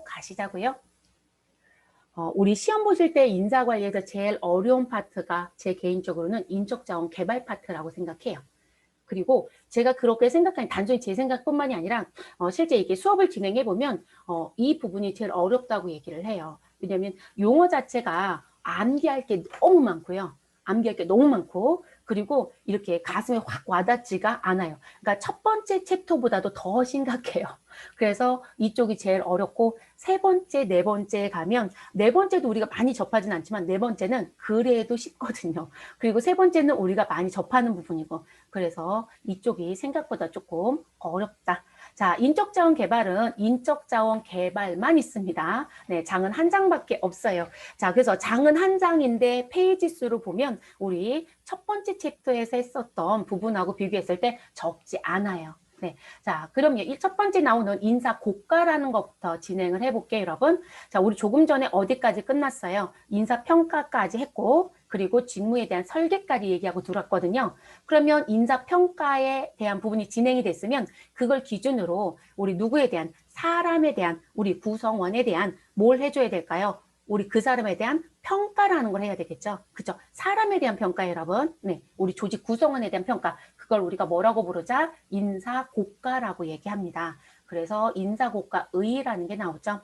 가시자고요. 우리 시험 보실 때 인사관리에서 제일 어려운 파트가 제 개인적으로는 인적자원 개발 파트라고 생각해요. 그리고 제가 그렇게 생각하는 단순히 제 생각뿐만이 아니라 실제 이렇게 수업을 진행해 보면 이 부분이 제일 어렵다고 얘기를 해요. 왜냐하면 용어 자체가 암기할 게 너무 많고요. 암기할 게 너무 많고 그리고 이렇게 가슴에 확 와닿지가 않아요. 그러니까 첫 번째 챕터보다도 더 심각해요. 그래서 이쪽이 제일 어렵고 세 번째, 네 번째에 가면 네 번째도 우리가 많이 접하진 않지만 네 번째는 그래도 쉽거든요. 그리고 세 번째는 우리가 많이 접하는 부분이고 그래서 이쪽이 생각보다 조금 어렵다. 자, 인적자원 개발은 인적자원 개발만 있습니다. 네, 장은 한 장밖에 없어요. 자, 그래서 장은 한 장인데 페이지 수로 보면 우리 첫 번째 챕터에서 했었던 부분하고 비교했을 때 적지 않아요. 네. 자, 그러면 첫 번째 나오는 인사 고가라는 것부터 진행을 해볼게요, 여러분. 자, 우리 조금 전에 어디까지 끝났어요? 인사 평가까지 했고, 그리고 직무에 대한 설계까지 얘기하고 들어왔거든요. 그러면 인사 평가에 대한 부분이 진행이 됐으면 그걸 기준으로 우리 누구에 대한 사람에 대한 우리 구성원에 대한 뭘 해줘야 될까요? 우리 그 사람에 대한 평가라는 걸 해야 되겠죠. 그죠? 사람에 대한 평가, 여러분. 네. 우리 조직 구성원에 대한 평가. 그걸 우리가 뭐라고 부르자? 인사고가라고 얘기합니다. 그래서 인사고가의라는 게 나오죠.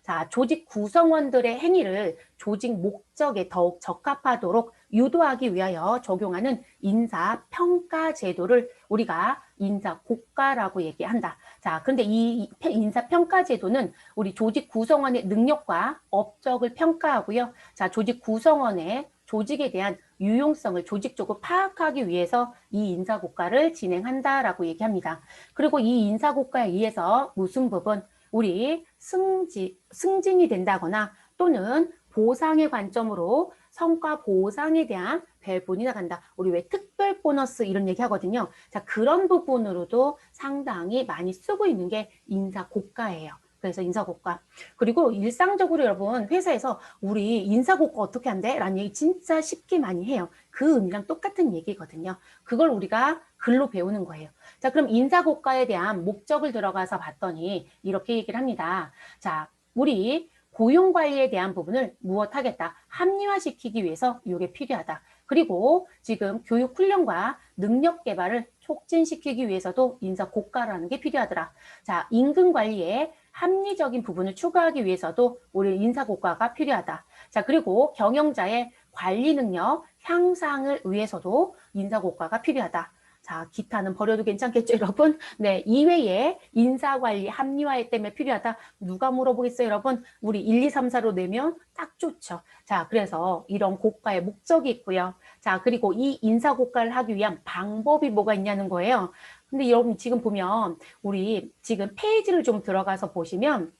자, 조직 구성원들의 행위를 조직 목적에 더욱 적합하도록 유도하기 위하여 적용하는 인사평가 제도를 우리가 인사고가라고 얘기한다. 자, 그런데 이 인사평가 제도는 우리 조직 구성원의 능력과 업적을 평가하고요. 자, 조직 구성원의 조직에 대한 유용성을 조직적으로 파악하기 위해서 이 인사고가를 진행한다라고 얘기합니다. 그리고 이 인사고가에 의해서 무슨 부분? 우리 승진이 된다거나 또는 보상의 관점으로 성과 보상에 대한 배분이 나간다. 우리 왜 특별 보너스 이런 얘기 하거든요. 자, 그런 부분으로도 상당히 많이 쓰고 있는 게 인사고가예요. 그래서 인사고가. 그리고 일상적으로 여러분 회사에서 우리 인사고가 어떻게 한대? 라는 얘기 진짜 쉽게 많이 해요. 그 의미랑 똑같은 얘기거든요. 그걸 우리가 글로 배우는 거예요. 자, 그럼 인사고가에 대한 목적을 들어가서 봤더니 이렇게 얘기를 합니다. 자, 우리 고용관리에 대한 부분을 무엇하겠다? 합리화시키기 위해서 이게 필요하다. 그리고 지금 교육훈련과 능력개발을 촉진시키기 위해서도 인사고가라는 게 필요하더라. 자, 임금관리에 합리적인 부분을 추가하기 위해서도 우리 인사고가가 필요하다. 자, 그리고 경영자의 관리 능력 향상을 위해서도 인사고가가 필요하다. 자, 기타는 버려도 괜찮겠죠, 여러분? 네, 이외에 인사관리 합리화에 때문에 필요하다. 누가 물어보겠어요, 여러분? 우리 1, 2, 3, 4로 내면 딱 좋죠. 자, 그래서 이런 고가의 목적이 있고요. 자, 그리고 이 인사고가를 하기 위한 방법이 뭐가 있냐는 거예요. 근데 여러분 지금 보면 우리 지금 페이지를 좀 들어가서 보시면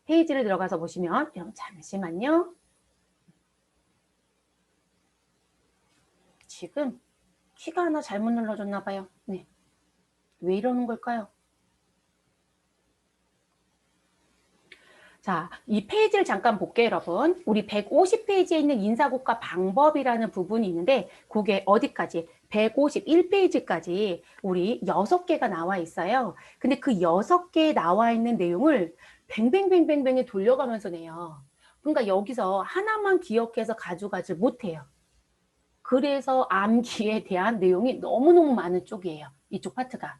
여러분 잠시만요. 지금 키가 하나 잘못 눌러줬나 봐요. 네. 왜 이러는 걸까요? 자, 이 페이지를 잠깐 볼게요, 여러분. 우리 150페이지에 있는 인사고가 방법이라는 부분이 있는데 그게 어디까지? 151페이지까지 우리 6개가 나와 있어요. 근데 그 6개에 나와 있는 내용을 뱅뱅뱅뱅뱅에 돌려가면서 내요. 그러니까 여기서 하나만 기억해서 가져가지 못해요. 그래서 암기에 대한 내용이 너무너무 많은 쪽이에요. 이쪽 파트가.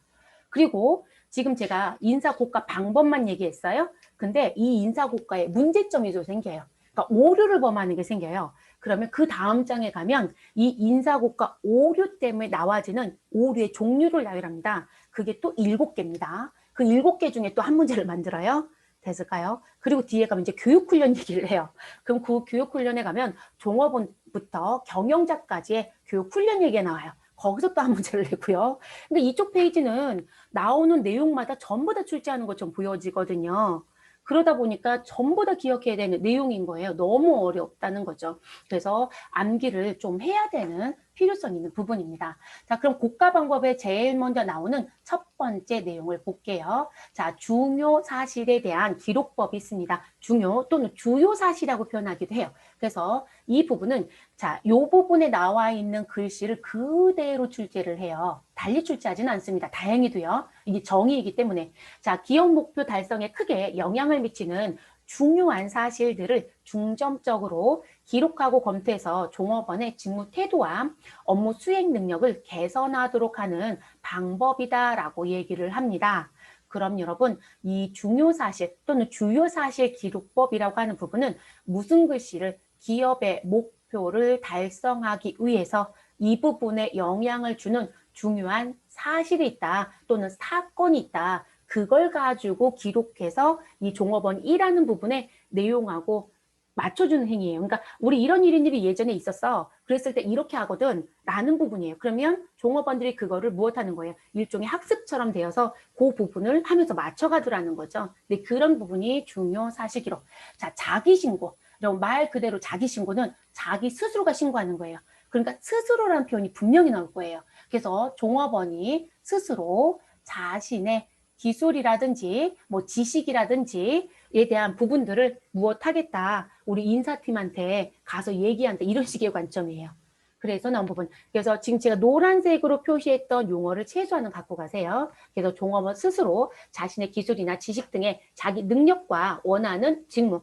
그리고 지금 제가 인사고가 방법만 얘기했어요. 근데 이 인사고가에 문제점이 좀 생겨요. 그러니까 오류를 범하는 게 생겨요. 그러면 그 다음 장에 가면 이 인사고가 오류 때문에 나와지는 오류의 종류를 나열합니다. 그게 또 7개입니다. 그 7개 중에 또 한 문제를 만들어요. 됐을까요? 그리고 뒤에 가면 이제 교육훈련 얘기를 해요. 그럼 그 교육훈련에 가면 종업원부터 경영자까지의 교육훈련 얘기가 나와요. 거기서 또 한 문제를 내고요. 근데 이쪽 페이지는 나오는 내용마다 전부 다 출제하는 것처럼 보여지거든요. 그러다 보니까 전부 다 기억해야 되는 내용인 거예요. 너무 어렵다는 거죠. 그래서 암기를 좀 해야 되는 필요성 있는 부분입니다. 자, 그럼 고가 방법에 제일 먼저 나오는 첫 번째 내용을 볼게요. 자, 중요 사실에 대한 기록법이 있습니다. 중요 또는 주요 사실이라고 표현하기도 해요. 그래서 이 부분은 자, 이 부분에 나와 있는 글씨를 그대로 출제를 해요. 달리 출제하지는 않습니다. 다행히도요. 이게 정의이기 때문에. 자, 기업 목표 달성에 크게 영향을 미치는 중요한 사실들을 중점적으로 기록하고 검토해서 종업원의 직무 태도와 업무 수행 능력을 개선하도록 하는 방법이다라고 얘기를 합니다. 그럼 여러분, 이 중요 사실 또는 주요 사실 기록법이라고 하는 부분은 무슨 글씨를 기업의 목표를 달성하기 위해서 이 부분에 영향을 주는 중요한 사실이 있다 또는 사건이 있다. 그걸 가지고 기록해서 이 종업원 일하는 부분에 내용하고 맞춰주는 행위예요. 그러니까 우리 이런 일이 예전에 있었어. 그랬을 때 이렇게 하거든 라는 부분이에요. 그러면 종업원들이 그거를 무엇하는 거예요? 일종의 학습처럼 되어서 그 부분을 하면서 맞춰가더라는 거죠. 근데 그런 부분이 중요 사실 기록. 자, 자기신고. 말 그대로 자기신고는 자기 스스로가 신고하는 거예요. 그러니까 스스로라는 표현이 분명히 나올 거예요. 그래서 종업원이 스스로 자신의 기술이라든지 뭐 지식이라든지에 대한 부분들을 무엇하겠다. 우리 인사팀한테 가서 얘기한다. 이런 식의 관점이에요. 그래서 나온 부분. 그래서 지금 제가 노란색으로 표시했던 용어를 최소한은 갖고 가세요. 그래서 종업원 스스로 자신의 기술이나 지식 등의 자기 능력과 원하는 직무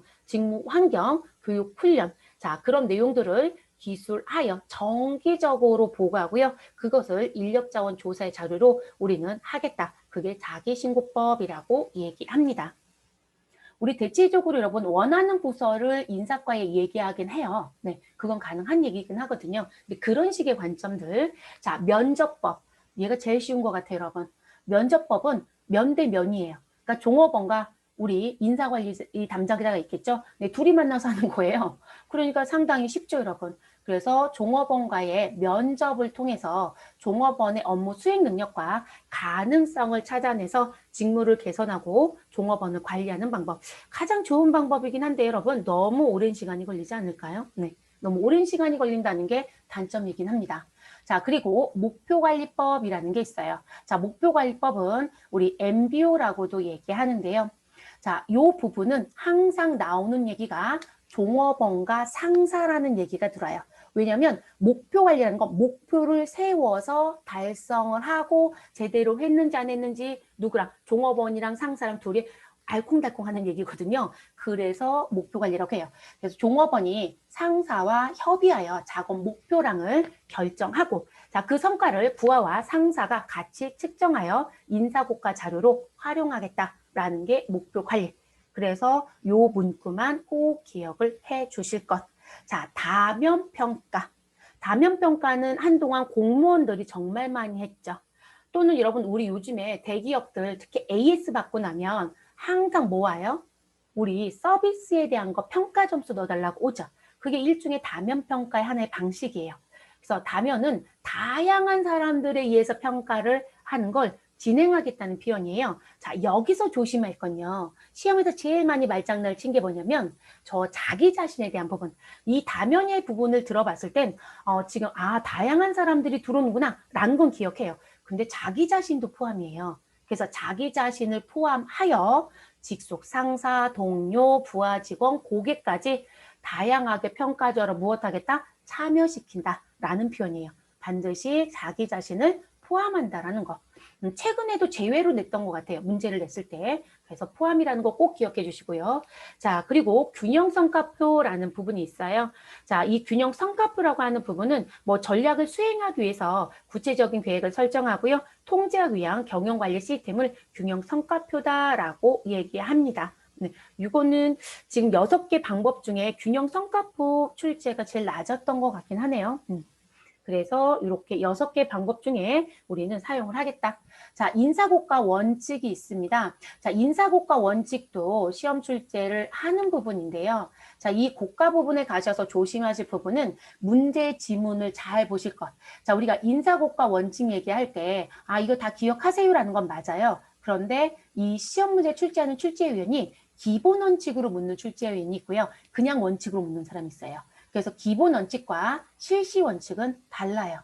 환경, 교육, 훈련. 자, 그런 내용들을 기술하여 정기적으로 보고하고요. 그것을 인력자원 조사의 자료로 우리는 하겠다. 그게 자기신고법이라고 얘기합니다. 우리 대체적으로 여러분 원하는 부서를 인사과에 얘기하긴 해요. 네, 그건 가능한 얘기긴 하거든요. 근데 그런 식의 관점들. 자, 면접법. 얘가 제일 쉬운 것 같아요, 여러분. 면접법은 면 대 면이에요. 그러니까 종업원과 우리 인사관리 담당자가 있겠죠. 네, 둘이 만나서 하는 거예요. 그러니까 상당히 쉽죠, 여러분. 그래서 종업원과의 면접을 통해서 종업원의 업무 수행 능력과 가능성을 찾아내서 직무를 개선하고 종업원을 관리하는 방법. 가장 좋은 방법이긴 한데 여러분 너무 오랜 시간이 걸리지 않을까요? 네, 너무 오랜 시간이 걸린다는 게 단점이긴 합니다. 자, 그리고 목표관리법이라는 게 있어요. 자, 목표관리법은 우리 MBO라고도 얘기하는데요. 자, 이 부분은 항상 나오는 얘기가 종업원과 상사라는 얘기가 들어요. 왜냐하면 목표 관리라는 건 목표를 세워서 달성을 하고 제대로 했는지 안 했는지 누구랑 종업원이랑 상사랑 둘이 알콩달콩 하는 얘기거든요. 그래서 목표 관리라고 해요. 그래서 종업원이 상사와 협의하여 작업 목표량을 결정하고 자, 그 성과를 부하와 상사가 같이 측정하여 인사고과 자료로 활용하겠다라는 게 목표 관리. 그래서 요 문구만 꼭 기억을 해 주실 것. 자, 다면평가. 다면평가는 한동안 공무원들이 정말 많이 했죠. 또는 여러분 우리 요즘에 대기업들 특히 AS 받고 나면 항상 뭐 와요? 우리 서비스에 대한 거 평가 점수 넣어달라고 오죠. 그게 일종의 다면평가의 하나의 방식이에요. 그래서 다면은 다양한 사람들에 의해서 평가를 하는 걸 진행하겠다는 표현이에요. 자, 여기서 조심할 건요. 시험에서 제일 많이 말장난을 친 게 뭐냐면 저 자기 자신에 대한 부분. 이 다면의 부분을 들어봤을 땐 지금 다양한 사람들이 들어오는구나 라는 건 기억해요. 근데 자기 자신도 포함이에요. 그래서 자기 자신을 포함하여 직속 상사, 동료, 부하 직원, 고객까지 다양하게 평가절을 무엇하겠다? 참여시킨다라는 표현이에요. 반드시 자기 자신을 포함한다라는 거. 최근에도 제외로 냈던 것 같아요. 문제를 냈을 때. 그래서 포함이라는 거 꼭 기억해 주시고요. 자, 그리고 균형성과표라는 부분이 있어요. 자, 이 균형성과표라고 하는 부분은 뭐 전략을 수행하기 위해서 구체적인 계획을 설정하고요. 통제하기 위한 경영관리 시스템을 균형성과표다라고 얘기합니다. 네, 이거는 지금 6개 방법 중에 균형성과표 출제가 제일 낮았던 것 같긴 하네요. 그래서 이렇게 6개 방법 중에 우리는 사용을 하겠다. 자, 인사고과 원칙이 있습니다. 자, 인사고과 원칙도 시험 출제를 하는 부분인데요. 자, 이 고가 부분에 가셔서 조심하실 부분은 문제 지문을 잘 보실 것. 자, 우리가 인사고과 원칙 얘기할 때, 이거 다 기억하세요라는 건 맞아요. 그런데 이 시험 문제 출제하는 출제위원이 기본 원칙으로 묻는 출제위원이 있고요. 그냥 원칙으로 묻는 사람이 있어요. 그래서 기본 원칙과 실시 원칙은 달라요.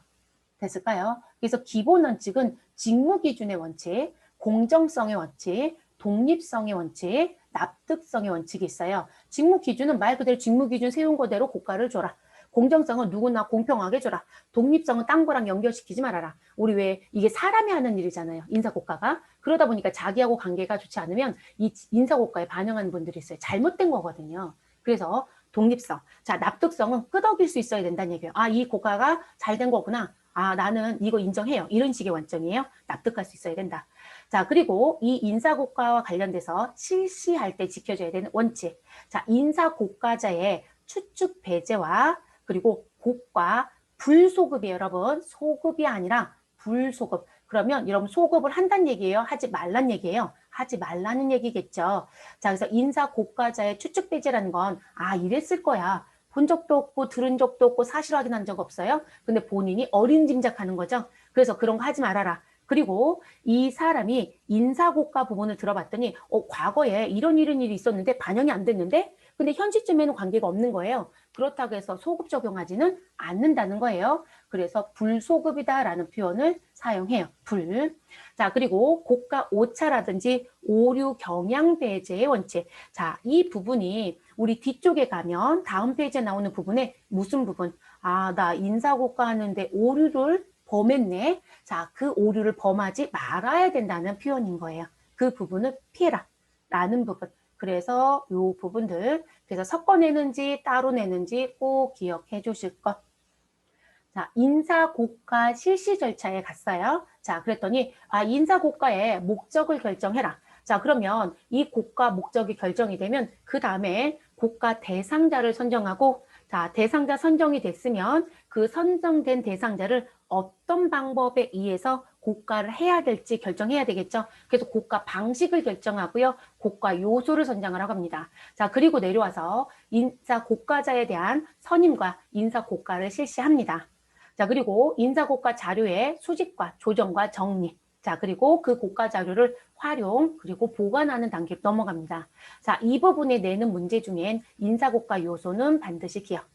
됐을까요? 그래서 기본 원칙은 직무 기준의 원칙, 공정성의 원칙, 독립성의 원칙, 납득성의 원칙이 있어요. 직무 기준은 말 그대로 직무 기준 세운 거대로 고가를 줘라. 공정성은 누구나 공평하게 줘라. 독립성은 딴 거랑 연결시키지 말아라. 우리 왜 이게 사람이 하는 일이잖아요. 인사고가가. 그러다 보니까 자기하고 관계가 좋지 않으면 이 인사고가에 반영하는 분들이 있어요. 잘못된 거거든요. 그래서 독립성. 자, 납득성은 끄덕일 수 있어야 된다는 얘기예요. 아, 이 고가가 잘 된 거구나. 아, 나는 이거 인정해요. 이런 식의 관점이에요. 납득할 수 있어야 된다. 자, 그리고 이 인사고가와 관련돼서 실시할 때 지켜줘야 되는 원칙. 자, 인사고가자의 추측 배제와 그리고 고가 불소급이에요, 여러분. 소급이 아니라 불소급. 그러면 여러분 소급을 한다는 얘기예요? 하지 말란 얘기예요? 하지 말라는 얘기겠죠. 자, 그래서 인사고가자의 추측 배제라는 건 아, 이랬을 거야. 본 적도 없고 들은 적도 없고 사실 확인한 적 없어요. 근데 본인이 어림짐작하는 거죠. 그래서 그런 거 하지 말아라. 그리고 이 사람이 인사고가 부분을 들어봤더니 과거에 이런 일이 있었는데 반영이 안 됐는데 근데 현 시점에는 관계가 없는 거예요. 그렇다고 해서 소급 적용하지는 않는다는 거예요. 그래서 불소급이다라는 표현을 사용해요. 불. 자, 그리고 고가 오차라든지 오류 경향 배제의 원칙. 자, 이 부분이 우리 뒤쪽에 가면 다음 페이지에 나오는 부분에 무슨 부분? 아, 나 인사고가 하는데 오류를 범했네. 자, 그 오류를 범하지 말아야 된다는 표현인 거예요. 그 부분을 피해라 라는 부분. 그래서 요 부분들 그래서 섞어 내는지 따로 내는지 꼭 기억해 주실 것. 자, 인사고가 실시 절차에 갔어요. 자, 그랬더니 아, 인사고가의 목적을 결정해라. 자, 그러면 이 고가 목적이 결정이 되면 그 다음에 고가 대상자를 선정하고 자, 대상자 선정이 됐으면 그 선정된 대상자를 어떤 방법에 의해서 고가를 해야 될지 결정해야 되겠죠. 그래서 고가 방식을 결정하고요. 고가 요소를 선정을 하고 합니다. 자, 그리고 내려와서 인사 고가자에 대한 선임과 인사 고가를 실시합니다. 자, 그리고 인사고가 자료의 수집과 조정과 정리. 자, 그리고 그 고가 자료를 활용, 그리고 보관하는 단계로 넘어갑니다. 자, 이 부분에 내는 문제 중엔 인사고가 요소는 반드시 기억.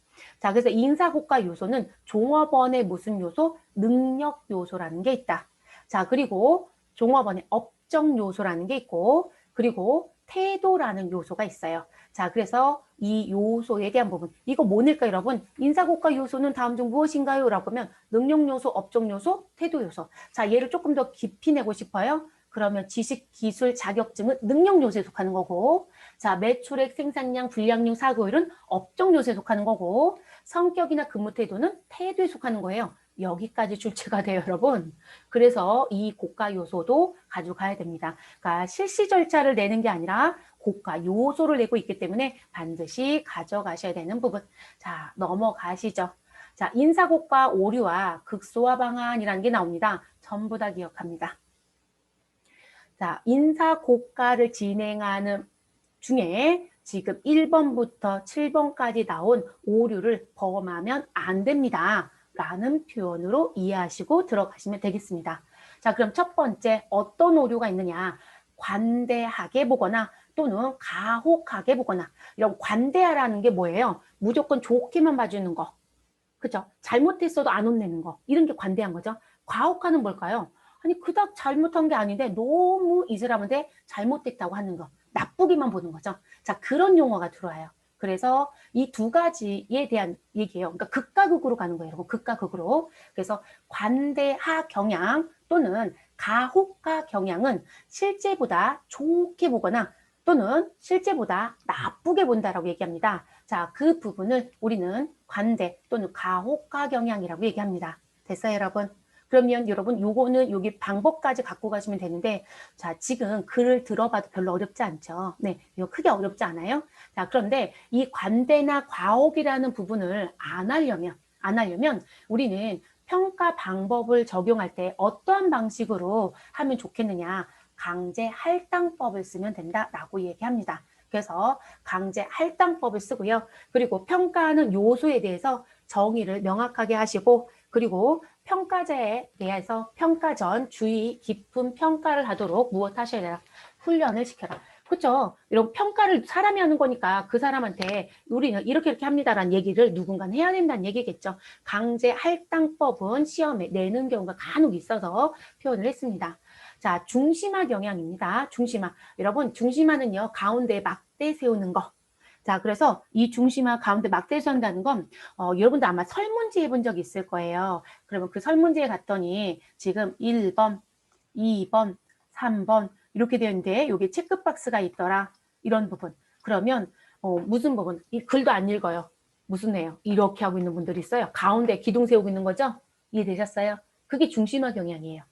자, 그래서 인사고가 요소는 종업원의 무슨 요소? 능력 요소라는 게 있다. 자, 그리고 종업원의 업적 요소라는 게 있고, 그리고 태도라는 요소가 있어요. 자, 그래서 이 요소에 대한 부분. 이거 뭐일까요, 여러분? 인사고가 요소는 다음 중 무엇인가요? 라고 하면 능력 요소, 업적 요소, 태도 요소. 자, 얘를 조금 더 깊이 내고 싶어요. 그러면 지식, 기술, 자격증은 능력 요소에 속하는 거고, 자, 매출액, 생산량, 불량률, 사고율은 업적 요소에 속하는 거고, 성격이나 근무 태도는 태도에 속하는 거예요. 여기까지 출제가 돼요, 여러분. 그래서 이 고가 요소도 가져가야 됩니다. 그러니까 실시 절차를 내는 게 아니라 고가 요소를 내고 있기 때문에 반드시 가져가셔야 되는 부분. 자, 넘어가시죠. 자, 인사고가 오류와 극소화 방안이라는 게 나옵니다. 전부 다 기억합니다. 자, 인사고가를 진행하는 중에 지금 1번부터 7번까지 나온 오류를 범하면 안 됩니다. 라는 표현으로 이해하시고 들어가시면 되겠습니다. 자, 그럼 첫 번째 어떤 오류가 있느냐? 관대하게 보거나 또는 가혹하게 보거나 이런 관대하라는 게 뭐예요? 무조건 좋게만 봐주는 거. 그죠? 잘못했어도 안 혼내는 거. 이런 게 관대한 거죠. 과혹하는 뭘까요? 아니 그닥 잘못한 게 아닌데 너무 이 사람한테 잘못됐다고 하는 거. 나쁘게만 보는 거죠. 자, 그런 용어가 들어와요. 그래서 이 두 가지에 대한 얘기예요. 그러니까 극과 극으로 가는 거예요, 여러분. 극과 극으로. 그래서 관대하 경향 또는 가혹하 경향은 실제보다 좋게 보거나 또는 실제보다 나쁘게 본다라고 얘기합니다. 자, 그 부분을 우리는 관대 또는 가혹하 경향이라고 얘기합니다. 됐어요, 여러분? 그러면 여러분 요거는 여기 방법까지 갖고 가시면 되는데 자, 지금 글을 들어봐도 별로 어렵지 않죠. 네, 이거 크게 어렵지 않아요. 자, 그런데 이 관대나 과혹이라는 부분을 안 하려면 우리는 평가 방법을 적용할 때 어떠한 방식으로 하면 좋겠느냐. 강제 할당법을 쓰면 된다라고 얘기합니다. 그래서 강제 할당법을 쓰고요. 그리고 평가하는 요소에 대해서 정의를 명확하게 하시고 그리고 평가자에 대해서 평가 전 주의 깊은 평가를 하도록 무엇 하셔야 되나? 훈련을 시켜라. 그렇죠. 이런 평가를 사람이 하는 거니까 그 사람한테 우리는 이렇게 합니다라는 얘기를 누군가는 해야 된다는 얘기겠죠. 강제 할당법은 시험에 내는 경우가 간혹 있어서 표현을 했습니다. 자, 중심화 경향입니다. 중심화. 여러분, 중심화는요, 가운데에 막대 세우는 거. 자, 그래서 이 중심화 가운데 막대 세운다는 건 여러분도 아마 설문지 해본 적 있을 거예요. 그러면 그 설문지에 갔더니 지금 1번, 2번, 3번 이렇게 되는데 여기 체크박스가 있더라. 이런 부분. 그러면 무슨 부분? 이 글도 안 읽어요. 무슨 애요? 이렇게 하고 있는 분들이 있어요. 가운데 기둥 세우고 있는 거죠? 이해되셨어요? 그게 중심화 경향이에요.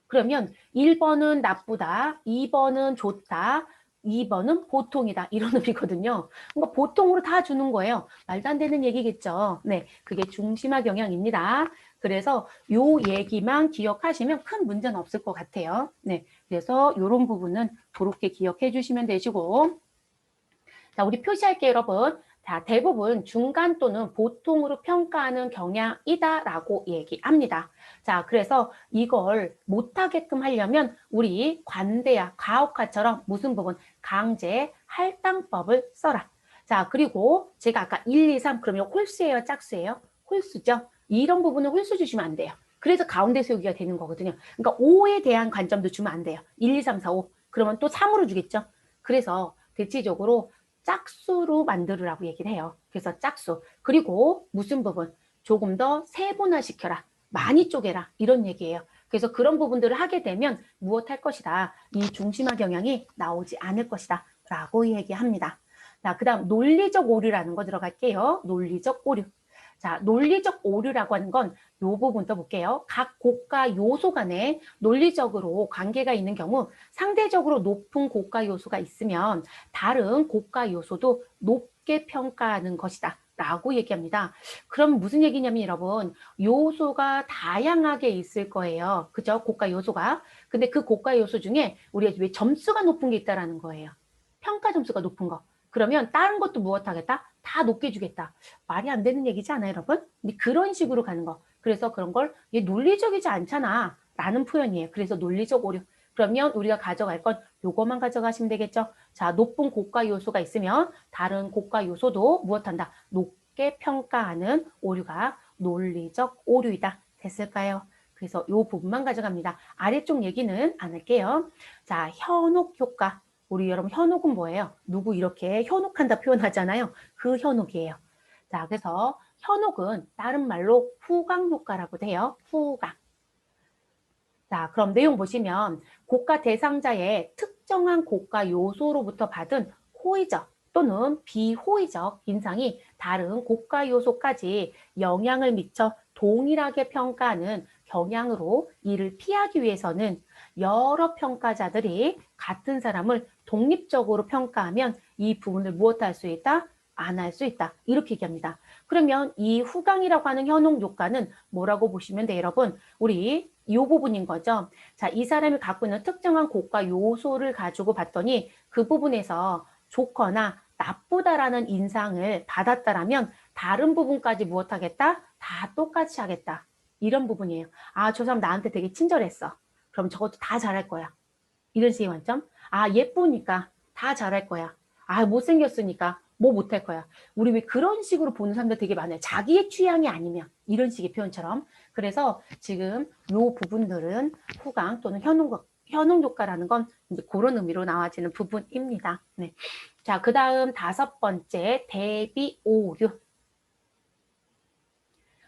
그러면 1번은 나쁘다, 2번은 좋다, 2번은 보통이다. 이런 의미거든요. 그러니까 보통으로 다 주는 거예요. 말도 안 되는 얘기겠죠. 네, 그게 중심화 경향입니다. 그래서 요 얘기만 기억하시면 큰 문제는 없을 것 같아요. 네, 그래서 이런 부분은 그렇게 기억해 주시면 되시고 자, 우리 표시할게요, 여러분. 자, 대부분 중간 또는 보통으로 평가하는 경향이다라고 얘기합니다. 자, 그래서 이걸 못하게끔 하려면 우리 관대야, 가혹화처럼 무슨 부분? 강제 할당법을 써라. 자, 그리고 제가 아까 1, 2, 3 그러면 홀수예요, 짝수예요? 홀수죠? 이런 부분은 홀수 주시면 안 돼요. 그래서 가운데 세우기가 되는 거거든요. 그러니까 5에 대한 관점도 주면 안 돼요. 1, 2, 3, 4, 5. 그러면 또 3으로 주겠죠? 그래서 대체적으로 짝수로 만들으라고 얘기를 해요. 그래서 짝수. 그리고 무슨 부분? 조금 더 세분화 시켜라. 많이 쪼개라. 이런 얘기예요. 그래서 그런 부분들을 하게 되면 무엇할 것이다. 이 중심화 경향이 나오지 않을 것이다. 라고 얘기합니다. 자, 그 다음 논리적 오류라는 거 들어갈게요. 논리적 오류. 자, 논리적 오류라고 하는 건 이 부분 또 볼게요. 각 고가 요소 간에 논리적으로 관계가 있는 경우 상대적으로 높은 고가 요소가 있으면 다른 고가 요소도 높게 평가하는 것이다. 라고 얘기합니다. 그럼 무슨 얘기냐면 여러분 요소가 다양하게 있을 거예요. 그죠? 고가 요소가. 근데 그 고가 요소 중에 우리가 왜 점수가 높은 게 있다라는 거예요. 평가 점수가 높은 거. 그러면 다른 것도 무엇 하겠다? 다 높게 주겠다. 말이 안 되는 얘기지 않아요, 여러분? 근데 그런 식으로 가는 거. 그래서 그런 걸 얘 논리적이지 않잖아. 라는 표현이에요. 그래서 논리적 오류. 그러면 우리가 가져갈 건 요거만 가져가시면 되겠죠. 자, 높은 고가 요소가 있으면 다른 고가 요소도 무엇한다? 높게 평가하는 오류가 논리적 오류이다. 됐을까요? 그래서 요 부분만 가져갑니다. 아래쪽 얘기는 안 할게요. 자, 현혹 효과. 우리 여러분 현혹은 뭐예요? 누구 이렇게 현혹한다 표현하잖아요. 그 현혹이에요. 자, 그래서 현혹은 다른 말로 후광 효과라고 돼요. 후광. 자, 그럼 내용 보시면 고가 대상자의 특정한 고가 요소로부터 받은 호의적 또는 비호의적 인상이 다른 고가 요소까지 영향을 미쳐 동일하게 평가하는 경향으로 이를 피하기 위해서는 여러 평가자들이 같은 사람을 독립적으로 평가하면 이 부분을 무엇할 수 있다? 안 할 수 있다. 이렇게 얘기합니다. 그러면 이 후광이라고 하는 현혹 효과는 뭐라고 보시면 돼요, 여러분? 우리 이 부분인 거죠. 자, 이 사람이 갖고 있는 특정한 고가 요소를 가지고 봤더니 그 부분에서 좋거나 나쁘다라는 인상을 받았다라면 다른 부분까지 무엇하겠다? 다 똑같이 하겠다. 이런 부분이에요. 아, 저 사람 나한테 되게 친절했어. 그럼 저것도 다 잘할 거야. 이런 식의 관점. 아, 예쁘니까 다 잘할 거야. 아, 못생겼으니까 뭐 못할 거야. 우리 왜 그런 식으로 보는 사람들 되게 많아요. 자기의 취향이 아니면 이런 식의 표현처럼. 그래서 지금 요 부분들은 후광 또는 현혹 효과라는 건 이제 그런 의미로 나와지는 부분입니다. 네. 자, 그 다음 5번째 대비 오류.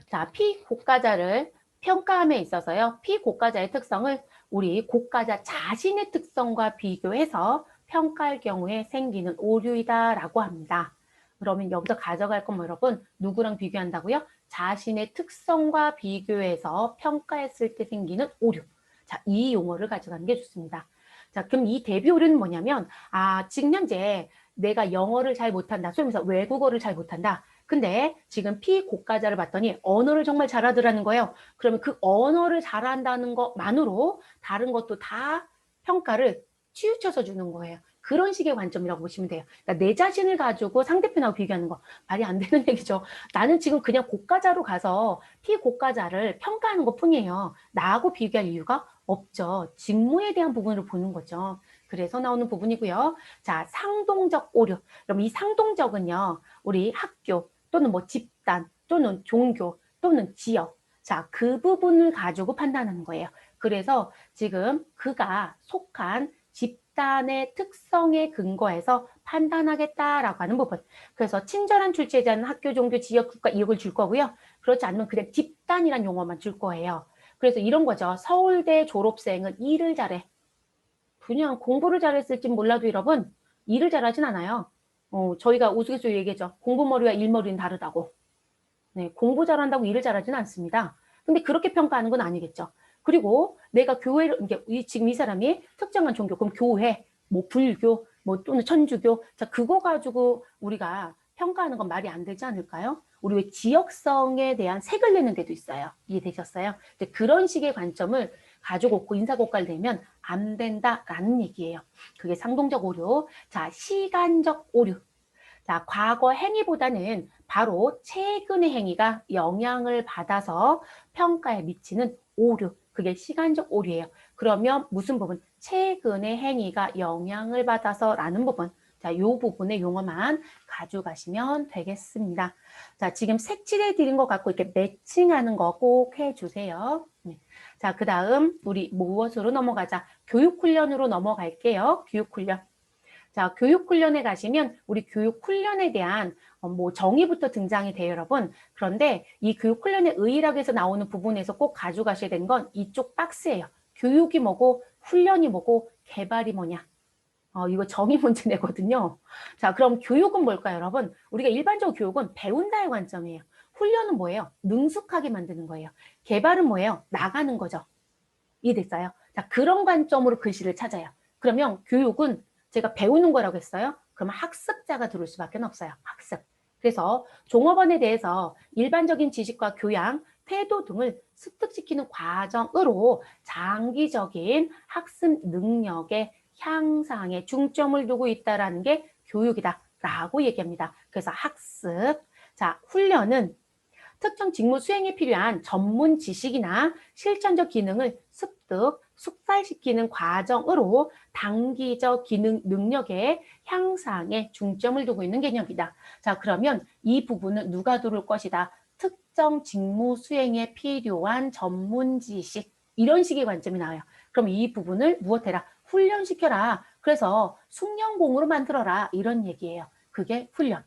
자, 피고가자를 평가함에 있어서요. 피고가자의 특성을 우리 고가자 자신의 특성과 비교해서 평가할 경우에 생기는 오류이다라고 합니다. 그러면 여기서 가져갈 건 뭐 여러분 누구랑 비교한다고요? 자신의 특성과 비교해서 평가했을 때 생기는 오류. 자, 이 용어를 가져가는 게 좋습니다. 자, 그럼 이 대비 오류는 뭐냐면 지금 현재 내가 영어를 잘 못한다. 소위 말해서 외국어를 잘 못한다. 근데 지금 피고가자를 봤더니 언어를 정말 잘하더라는 거예요. 그러면 그 언어를 잘한다는 것만으로 다른 것도 다 평가를 치우쳐서 주는 거예요. 그런 식의 관점이라고 보시면 돼요. 그러니까 내 자신을 가지고 상대편하고 비교하는 거 말이 안 되는 얘기죠. 나는 지금 그냥 고가자로 가서 피고가자를 평가하는 것 뿐이에요. 나하고 비교할 이유가 없죠. 직무에 대한 부분을 보는 거죠. 그래서 나오는 부분이고요. 자, 상동적 오류. 그럼 이 상동적은요, 우리 학교 또는 뭐 집단 또는 종교 또는 지역. 자, 그 부분을 가지고 판단하는 거예요. 그래서 지금 그가 속한 집단의 특성에 근거해서 판단하겠다라고 하는 부분. 그래서 친절한 출제자는 학교, 종교, 지역, 국가 이걸 줄 거고요. 그렇지 않으면 그냥 집단이란 용어만 줄 거예요. 그래서 이런 거죠. 서울대 졸업생은 일을 잘해. 그냥 공부를 잘했을진 몰라도 여러분 일을 잘하진 않아요. 저희가 우스갯소리 얘기했죠. 공부머리와 일머리는 다르다고. 네, 공부 잘한다고 일을 잘하진 않습니다. 근데 그렇게 평가하는 건 아니겠죠. 그리고 내가 교회를 지금 이 사람이 특정한 종교, 그럼 교회, 뭐 불교, 뭐 또는 천주교, 자 그거 가지고 우리가 평가하는 건 말이 안 되지 않을까요? 우리 왜 지역성에 대한 색을 내는 데도 있어요. 이해되셨어요? 그런 식의 관점을 가지고 있고 인사고과를 내면 안 된다라는 얘기예요. 그게 상동적 오류. 자, 시간적 오류. 자, 과거 행위보다는 바로 최근의 행위가 영향을 받아서 평가에 미치는 오류. 그게 시간적 오류예요. 그러면 무슨 부분? 최근의 행위가 영향을 받아서라는 부분. 자, 이 부분의 용어만 가져가시면 되겠습니다. 자, 지금 색칠해 드린 것 같고 이렇게 매칭하는 거 꼭 해주세요. 네. 자, 그 다음 우리 무엇으로 넘어가자? 교육훈련으로 넘어갈게요. 교육훈련. 자, 교육훈련에 가시면 우리 교육훈련에 대한 뭐 정의부터 등장이 돼요, 여러분. 그런데 이 교육훈련의 의의학에서 나오는 부분에서 꼭 가져가셔야 되는 건 이쪽 박스예요. 교육이 뭐고 훈련이 뭐고 개발이 뭐냐. 이거 정의 문제 내거든요. 자, 그럼 교육은 뭘까요, 여러분? 우리가 일반적으로 교육은 배운다의 관점이에요. 훈련은 뭐예요? 능숙하게 만드는 거예요. 개발은 뭐예요? 나가는 거죠. 이해됐어요? 자, 그런 관점으로 글씨를 찾아요. 그러면 교육은 제가 배우는 거라고 했어요. 그러면 학습자가 들어올 수밖에 없어요. 학습. 그래서 종업원에 대해서 일반적인 지식과 교양, 태도 등을 습득시키는 과정으로 장기적인 학습 능력의 향상에 중점을 두고 있다는 게 교육이다라고 얘기합니다. 그래서 학습. 자, 훈련은 특정 직무 수행에 필요한 전문 지식이나 실천적 기능을 습득, 숙달시키는 과정으로 단기적 기능 능력의 향상에 중점을 두고 있는 개념이다. 자, 그러면 이 부분은 누가 들어올 것이다? 특정 직무 수행에 필요한 전문 지식. 이런 식의 관점이 나와요. 그럼 이 부분을 무엇해라? 훈련시켜라. 그래서 숙련공으로 만들어라. 이런 얘기예요. 그게 훈련.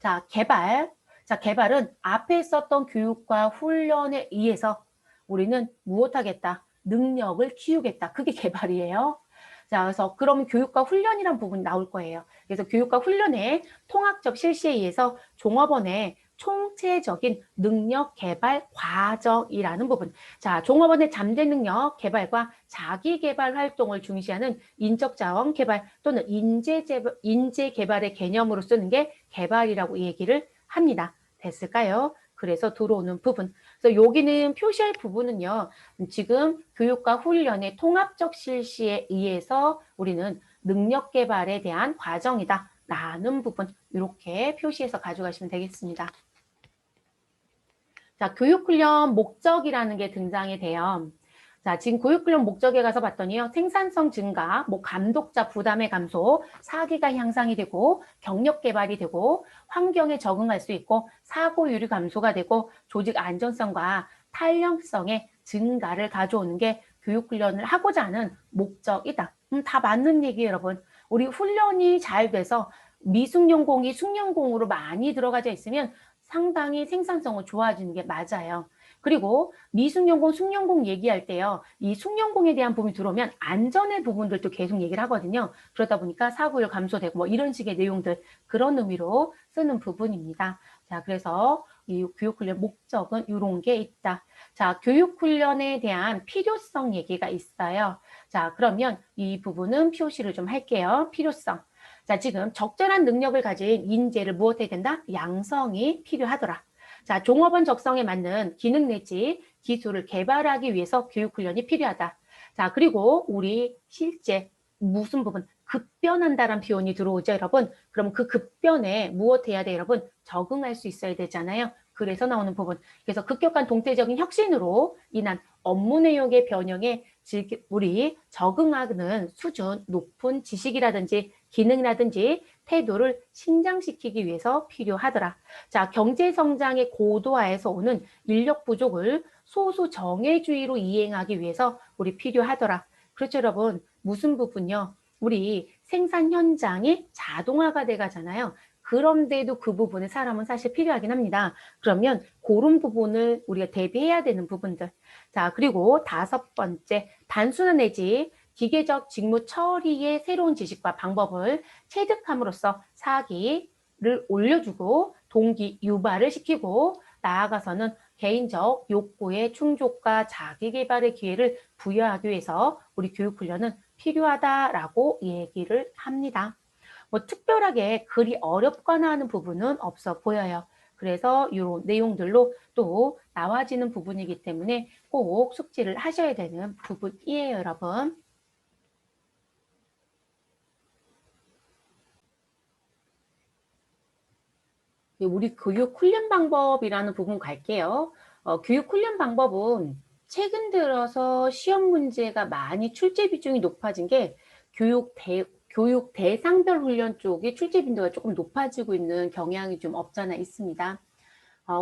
자, 개발. 자, 개발은 앞에 썼던 교육과 훈련에 의해서 우리는 무엇하겠다? 능력을 키우겠다. 그게 개발이에요. 자, 그래서 그럼 교육과 훈련이란 부분이 나올 거예요. 그래서 교육과 훈련의 통합적 실시에 의해서 종업원의 총체적인 능력 개발 과정이라는 부분. 자, 종업원의 잠재 능력 개발과 자기 개발 활동을 중시하는 인적 자원 개발 또는 인재 개발의 개념으로 쓰는 게 개발이라고 얘기를 합니다. 됐을까요? 그래서 들어오는 부분. 그래서 여기는 표시할 부분은요. 지금 교육과 훈련의 통합적 실시에 의해서 우리는 능력 개발에 대한 과정이다. 라는 부분 이렇게 표시해서 가져가시면 되겠습니다. 자, 교육훈련 목적이라는 게 등장이 돼요. 자, 지금 교육훈련 목적에 가서 봤더니요. 생산성 증가, 뭐 감독자 부담의 감소, 사기가 향상이 되고 경력 개발이 되고 환경에 적응할 수 있고 사고율이 감소가 되고 조직 안전성과 탄력성의 증가를 가져오는 게 교육훈련을 하고자 하는 목적이다. 다 맞는 얘기예요, 여러분. 우리 훈련이 잘 돼서 미숙련공이 숙련공으로 많이 들어가져 있으면 상당히 생산성은 좋아지는 게 맞아요. 그리고 미숙련공, 숙련공 얘기할 때요. 이 숙련공에 대한 부분이 들어오면 안전의 부분들도 계속 얘기를 하거든요. 그러다 보니까 사고율 감소되고 뭐 이런 식의 내용들 그런 의미로 쓰는 부분입니다. 자, 그래서 이 교육훈련 목적은 이런 게 있다. 자, 교육훈련에 대한 필요성 얘기가 있어요. 자, 그러면 이 부분은 표시를 좀 할게요. 필요성. 자, 지금 적절한 능력을 가진 인재를 무엇해야 된다? 양성이 필요하더라. 자, 종업원 적성에 맞는 기능 내지 기술을 개발하기 위해서 교육훈련이 필요하다. 자, 그리고 우리 실제 무슨 부분? 급변한다란 표현이 들어오죠, 여러분? 그럼 그 급변에 무엇 해야 돼, 여러분? 적응할 수 있어야 되잖아요. 그래서 나오는 부분. 그래서 급격한 동태적인 혁신으로 인한 업무 내용의 변형에 우리 적응하는 수준 높은 지식이라든지 기능이라든지 태도를 신장시키기 위해서 필요하더라. 자, 경제성장의 고도화에서 오는 인력 부족을 소수 정예주의로 이행하기 위해서 우리 필요하더라. 그렇죠, 여러분? 무슨 부분요? 우리 생산 현장이 자동화가 돼 가잖아요. 그런데도 그 부분에 사람은 사실 필요하긴 합니다. 그러면 그런 부분을 우리가 대비해야 되는 부분들. 자, 그리고 5번째, 단순화 내지 기계적 직무 처리의 새로운 지식과 방법을 체득함으로써 사기를 올려주고 동기 유발을 시키고 나아가서는 개인적 욕구의 충족과 자기 개발의 기회를 부여하기 위해서 우리 교육훈련은 필요하다라고 얘기를 합니다. 뭐 특별하게 그리 어렵거나 하는 부분은 없어 보여요. 그래서 이런 내용들로 또 나와지는 부분이기 때문에 꼭 숙지를 하셔야 되는 부분이에요, 여러분. 우리 교육 훈련 방법이라는 부분 갈게요. 교육 훈련 방법은 최근 들어서 시험 문제가 많이 출제 비중이 높아진 게 교육 대상별 훈련 쪽이 출제 빈도가 조금 높아지고 있는 경향이 좀 없잖아 있습니다.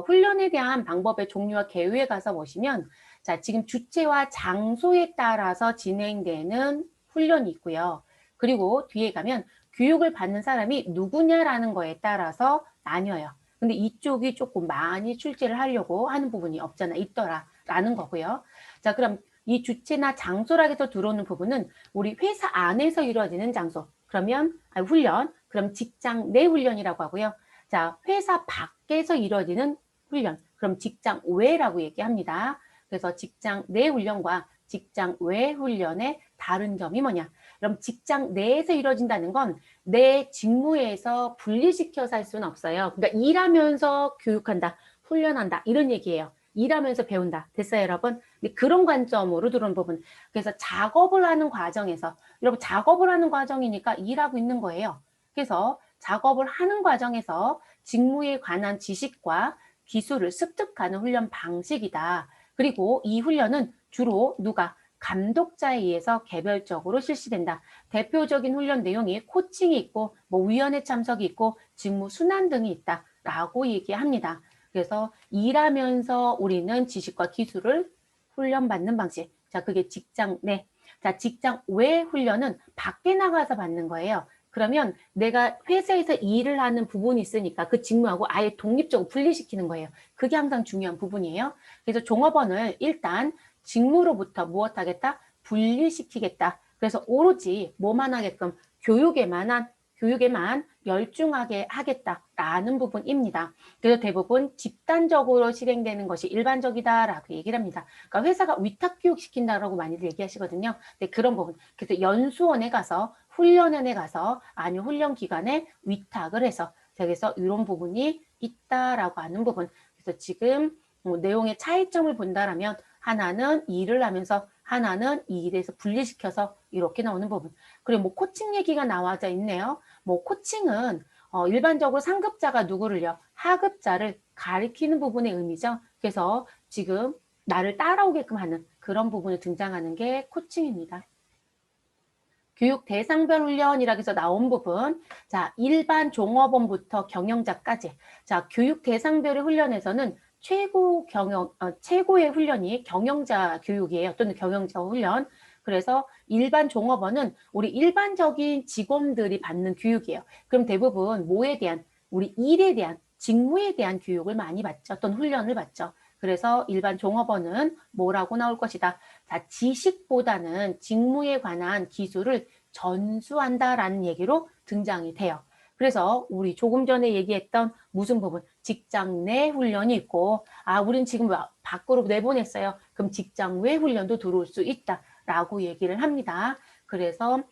훈련에 대한 방법의 종류와 계획에 가서 보시면 자, 지금 주체와 장소에 따라서 진행되는 훈련이 있고요. 그리고 뒤에 가면 교육을 받는 사람이 누구냐라는 거에 따라서 나뉘어요. 근데 이쪽이 조금 많이 출제를 하려고 하는 부분이 없잖아 있더라라는 거고요. 자, 그럼 이 주체나 장소라고 해서 들어오는 부분은 우리 회사 안에서 이루어지는 장소. 그러면 훈련, 그럼 직장 내 훈련이라고 하고요. 자, 회사 밖에서 이루어지는 훈련, 그럼 직장 외라고 얘기합니다. 그래서 직장 내 훈련과 직장 외 훈련의 다른 점이 뭐냐? 그럼 직장 내에서 이루어진다는 건 내 직무에서 분리시켜서 할 수는 없어요. 그러니까 일하면서 교육한다, 훈련한다 이런 얘기예요. 일하면서 배운다. 됐어요, 여러분? 근데 그런 관점으로 들어온 부분. 그래서 작업을 하는 과정에서 여러분 작업을 하는 과정이니까 일하고 있는 거예요. 그래서 작업을 하는 과정에서 직무에 관한 지식과 기술을 습득하는 훈련 방식이다. 그리고 이 훈련은 주로 누가 감독자에 의해서 개별적으로 실시된다. 대표적인 훈련 내용이 코칭이 있고 뭐 위원회 참석이 있고 직무 순환 등이 있다라고 얘기합니다. 그래서 일하면서 우리는 지식과 기술을 훈련받는 방식. 자, 그게 직장 내. 자, 직장 외 훈련은 밖에 나가서 받는 거예요. 그러면 내가 회사에서 일을 하는 부분이 있으니까 그 직무하고 아예 독립적으로 분리시키는 거예요. 그게 항상 중요한 부분이에요. 그래서 종업원을 일단 직무로부터 무엇 하겠다? 분리시키겠다. 그래서 오로지 뭐만 하게끔 교육에만 열중하게 하겠다라는 부분입니다. 그래서 대부분 집단적으로 실행되는 것이 일반적이다라고 얘기를 합니다. 그러니까 회사가 위탁교육 시킨다라고 많이들 얘기하시거든요. 근데 그런 부분. 그래서 연수원에 가서 훈련원에 가서 아니면 훈련 기관에 위탁을 해서 그래서 이런 부분이 있다라고 하는 부분. 그래서 지금 내용의 차이점을 본다라면 하나는 일을 하면서 하나는 이 일에서 분리시켜서 이렇게 나오는 부분. 그리고 뭐 코칭 얘기가 나와져 있네요. 뭐 코칭은 일반적으로 상급자가 누구를요? 하급자를 가리키는 부분의 의미죠. 그래서 지금 나를 따라오게끔 하는 그런 부분이 등장하는 게 코칭입니다. 교육 대상별 훈련이라고 해서 나온 부분. 자, 일반 종업원부터 경영자까지. 자, 교육 대상별의 훈련에서는 최고의 훈련이 경영자 교육이에요. 또는 경영자 훈련. 그래서 일반 종업원은 우리 일반적인 직원들이 받는 교육이에요. 그럼 대부분 뭐에 대한, 우리 일에 대한, 직무에 대한 교육을 많이 받죠. 또는 훈련을 받죠. 그래서 일반 종업원은 뭐라고 나올 것이다. 자, 지식보다는 직무에 관한 기술을 전수한다라는 얘기로 등장이 돼요. 그래서 우리 조금 전에 얘기했던 무슨 부분, 직장 내 훈련이 있고, 우린 지금 밖으로 내보냈어요. 그럼 직장 외 훈련도 들어올 수 있다라고 얘기를 합니다. 그래서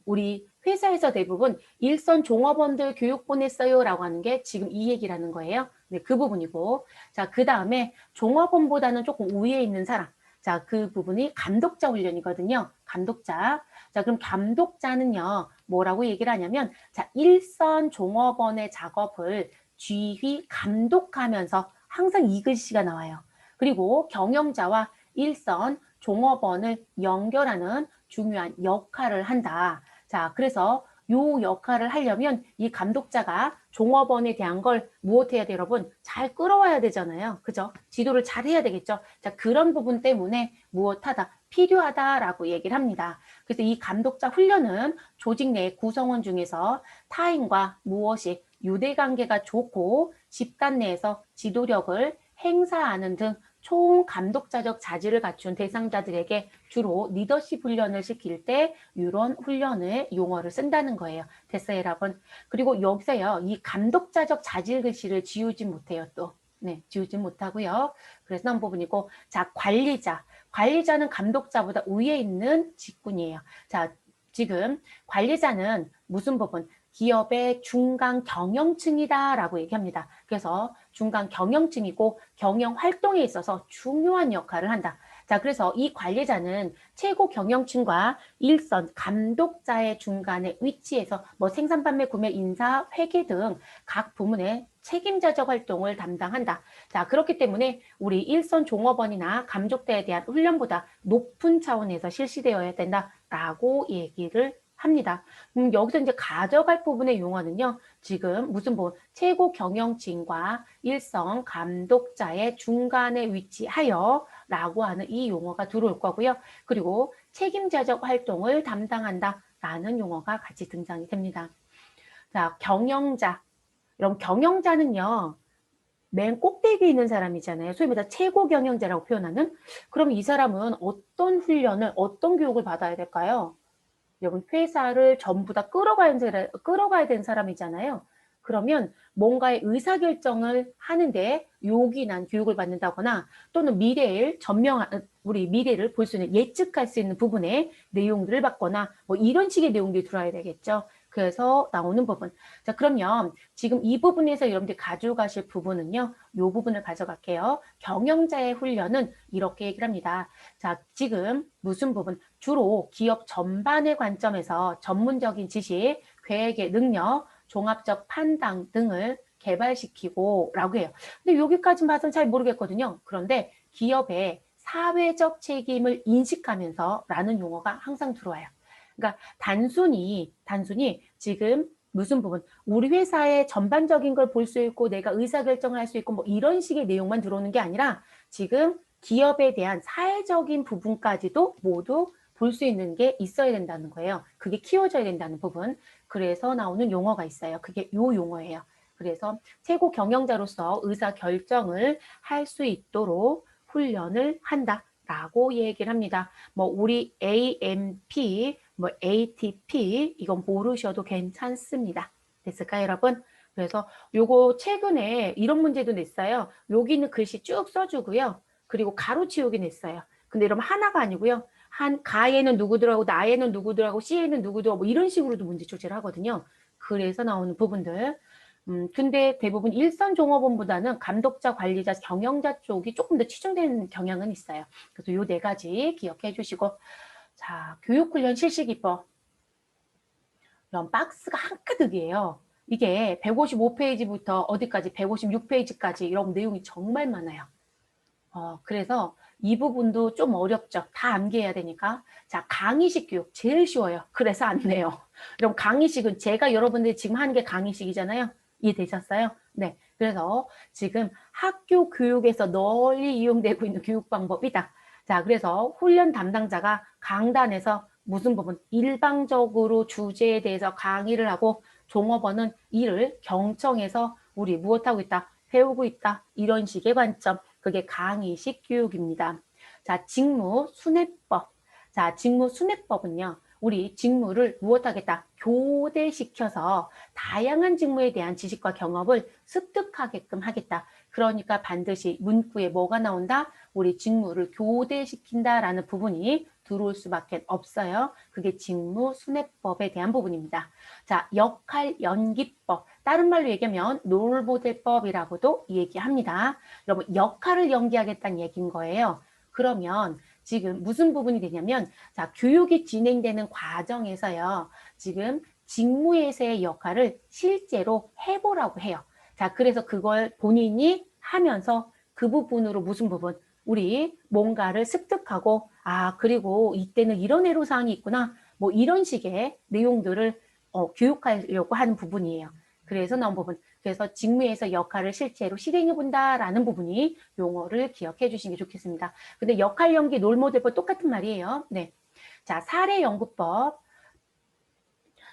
우리 회사에서 대부분 일선 종업원들 교육 보냈어요 라고 하는 게 지금 이 얘기라는 거예요. 네, 그 부분이고. 자, 그 다음에 종업원보다는 조금 우위에 있는 사람. 자, 그 부분이 감독자 훈련이거든요. 감독자. 자, 그럼 감독자는요, 뭐라고 얘기를 하냐면, 자, 일선 종업원의 작업을 지휘, 감독하면서 항상 이 글씨가 나와요. 그리고 경영자와 일선 종업원을 연결하는 중요한 역할을 한다. 자, 그래서 요 역할을 하려면 이 감독자가 종업원에 대한 걸 무엇해야 돼요, 여러분? 잘 끌어와야 되잖아요. 그죠? 지도를 잘 해야 되겠죠? 자, 그런 부분 때문에 무엇하다, 필요하다라고 얘기를 합니다. 그래서 이 감독자 훈련은 조직 내 구성원 중에서 타인과 무엇이 유대관계가 좋고 집단 내에서 지도력을 행사하는 등 총 감독자적 자질을 갖춘 대상자들에게 주로 리더십 훈련을 시킬 때 이런 훈련의 용어를 쓴다는 거예요. 됐어요, 여러분? 그리고 여기서요, 이 감독자적 자질 글씨를 지우지 못해요, 또. 네, 지우지 못하고요. 그래서 한 부분이고, 자, 관리자. 관리자는 감독자보다 위에 있는 직군이에요. 자, 지금 관리자는 무슨 부분? 기업의 중간 경영층이다라고 얘기합니다. 그래서 중간 경영층이고 경영 활동에 있어서 중요한 역할을 한다. 자, 그래서 이 관리자는 최고 경영층과 일선 감독자의 중간에 위치해서 뭐 생산, 판매, 구매, 인사, 회계 등 각 부문의 책임자적 활동을 담당한다. 자, 그렇기 때문에 우리 일선 종업원이나 감독자에 대한 훈련보다 높은 차원에서 실시되어야 된다라고 얘기를 합니다. 여기서 이제 가져갈 부분의 용어는요. 지금 무슨 부분? 최고 경영진과 일선 감독자의 중간에 위치하여 라고 하는 이 용어가 들어올 거고요. 그리고 책임자적 활동을 담당한다 라는 용어가 같이 등장이 됩니다. 자, 경영자. 그럼 경영자는요. 맨 꼭대기에 있는 사람이잖아요. 소위 말해서 최고 경영자라고 표현하는. 그럼 이 사람은 어떤 훈련을, 어떤 교육을 받아야 될까요? 여러분 회사를 전부 다 끌어가야 되는 사람이잖아요. 그러면 뭔가의 의사결정을 하는데 요긴한 교육을 받는다거나 또는 우리 미래를 볼 수 있는 예측할 수 있는 부분의 내용들을 받거나 뭐 이런 식의 내용들이 들어야 되겠죠. 그래서 나오는 부분. 자, 그러면 지금 이 부분에서 여러분들이 가져가실 부분은요. 요 부분을 가져갈게요. 경영자의 훈련은 이렇게 얘기를 합니다. 자, 지금 무슨 부분? 주로 기업 전반의 관점에서 전문적인 지식, 계획의 능력, 종합적 판단 등을 개발시키고 라고 해요. 근데 여기까지 봐서는 잘 모르겠거든요. 그런데 기업의 사회적 책임을 인식하면서 라는 용어가 항상 들어와요. 그러니까 단순히 지금 무슨 부분, 우리 회사의 전반적인 걸 볼 수 있고 내가 의사결정을 할 수 있고 뭐 이런 식의 내용만 들어오는 게 아니라 지금 기업에 대한 사회적인 부분까지도 모두 볼 수 있는 게 있어야 된다는 거예요. 그게 키워져야 된다는 부분. 그래서 나오는 용어가 있어요. 그게 요 용어예요. 그래서 최고 경영자로서 의사 결정을 할 수 있도록 훈련을 한다라고 얘기를 합니다. 뭐 우리 AMP, 뭐 ATP 이건 모르셔도 괜찮습니다. 됐을까요, 여러분? 그래서 요거 최근에 이런 문제도 냈어요. 여기는 글씨 쭉 써주고요. 그리고 가로 치우기 냈어요. 근데 여러분 하나가 아니고요. 한 가에는 누구들하고 나에는 누구들하고 C에는 누구들하고 뭐 이런 식으로도 문제 출제를 하거든요. 그래서 나오는 부분들. 근데 대부분 일선 종업원보다는 감독자, 관리자, 경영자 쪽이 조금 더 치중된 경향은 있어요. 그래서 요 네 가지 기억해 주시고 자, 교육훈련 실시기법. 이런 박스가 한가득이에요. 이게 155페이지부터 어디까지 156페이지까지 이런 내용이 정말 많아요. 그래서 이 부분도 좀 어렵죠. 다 암기해야 되니까. 자, 강의식 교육 제일 쉬워요. 그래서 안 내요. 그럼 강의식은 제가 여러분들이 지금 하는 게 강의식이잖아요. 이해되셨어요? 네. 그래서 지금 학교 교육에서 널리 이용되고 있는 교육 방법이다. 자, 그래서 훈련 담당자가 강단에서 무슨 부분 일방적으로 주제에 대해서 강의를 하고 종업원은 이를 경청해서 우리 무엇하고 있다? 배우고 있다. 이런 식의 관점. 그게 강의식 교육입니다. 자, 직무 순회법. 자, 직무 순회법은요. 우리 직무를 무엇하겠다? 교대시켜서 다양한 직무에 대한 지식과 경험을 습득하게끔 하겠다. 그러니까 반드시 문구에 뭐가 나온다? 우리 직무를 교대시킨다라는 부분이 들어올 수밖에 없어요. 그게 직무 순회법에 대한 부분입니다. 자, 역할 연기법. 다른 말로 얘기하면 롤모델법이라고도 얘기합니다. 여러분, 역할을 연기하겠다는 얘기인 거예요. 그러면 지금 무슨 부분이 되냐면, 자, 교육이 진행되는 과정에서요, 지금 직무에서의 역할을 실제로 해보라고 해요. 자, 그래서 그걸 본인이 하면서 그 부분으로 무슨 부분? 우리 뭔가를 습득하고 그리고 이때는 이런 애로사항이 있구나 뭐 이런 식의 내용들을 교육하려고 하는 부분이에요. 그래서 나온 부분. 그래서 직무에서 역할을 실제로 실행해 본다라는 부분이 용어를 기억해 주시는 게 좋겠습니다. 근데 역할 연기 롤모델법 똑같은 말이에요. 네. 자, 사례 연구법.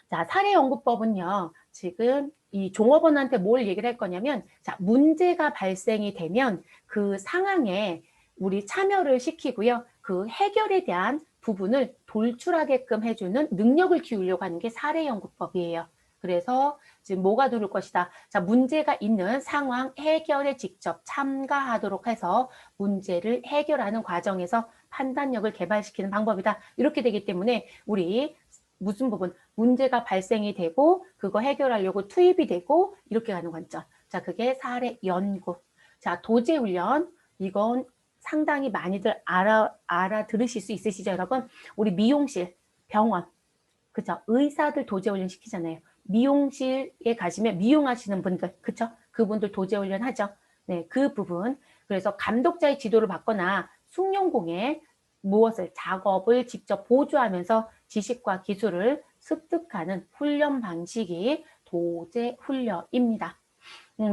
자, 사례 연구법은요. 지금 이 종업원한테 뭘 얘기를 할 거냐면 자, 문제가 발생이 되면 그 상황에 우리 참여를 시키고요. 그 해결에 대한 부분을 돌출하게끔 해주는 능력을 키우려고 하는 게 사례 연구법이에요. 그래서 지금 뭐가 들을 것이다. 자, 문제가 있는 상황 해결에 직접 참가하도록 해서 문제를 해결하는 과정에서 판단력을 개발시키는 방법이다. 이렇게 되기 때문에 우리 무슨 부분, 문제가 발생이 되고 그거 해결하려고 투입이 되고 이렇게 가는 관점. 자, 그게 사례 연구. 자, 도제 훈련. 이건 상당히 많이들 알아들으실 수 있으시죠, 여러분? 우리 미용실, 병원, 그죠? 의사들 도제 훈련 시키잖아요. 미용실에 가시면 미용하시는 분들, 그쵸? 그분들 도제 훈련 하죠. 네, 그 부분. 그래서 감독자의 지도를 받거나 숭늉공에 무엇을 작업을 직접 보조하면서 지식과 기술을 습득하는 훈련 방식이 도제 훈련입니다.